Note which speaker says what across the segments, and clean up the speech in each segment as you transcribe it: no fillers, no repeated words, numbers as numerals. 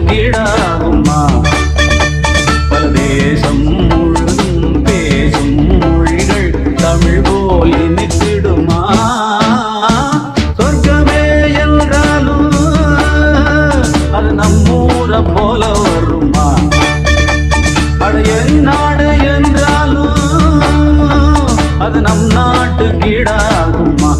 Speaker 1: கீழாகுமா பரதேசம் முழுதும் பேசும் மொழிகள் தமிழ் போல் இனித்திடுமா சொர்க்கமே என்றாலும் அது நம்மூரை போல வருமா அட என் நாடு என்றாலும் அது நம் நாட்டு கீழாகுமா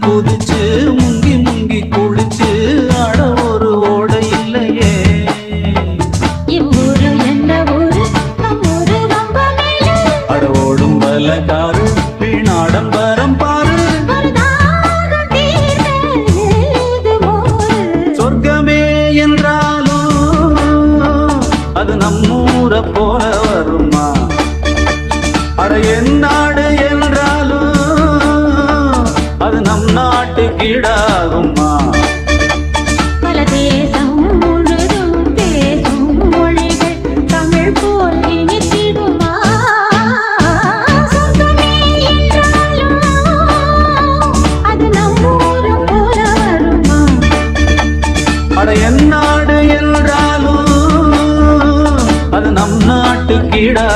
Speaker 1: குதிச்சு முங்கி முங்கி குளிச்சு ஆட ஒரு ஓடை இல்லையே
Speaker 2: இவ்வூரு என்ன ஊரு நம்மூரு ரொம்ப மேலே
Speaker 1: அட ஓடும் பலகாரு வீணாடம்பரம் பாரு சொர்க்கமே என்றாலும் அது நம்மூரை போல வருமா அட என் நாடு என்றாலும் அது நம் நாட்டு கீழாகுமா
Speaker 2: பரதேசம் முழுதும் பேசும் மொழிகள் தமிழ் போல் இனித்திடுமா சொர்க்கமே என்றாலும் அது நம்மூரை போல வருமா
Speaker 1: அட என் நாடு என்றாலும் அது நம் நாட்டு கீழா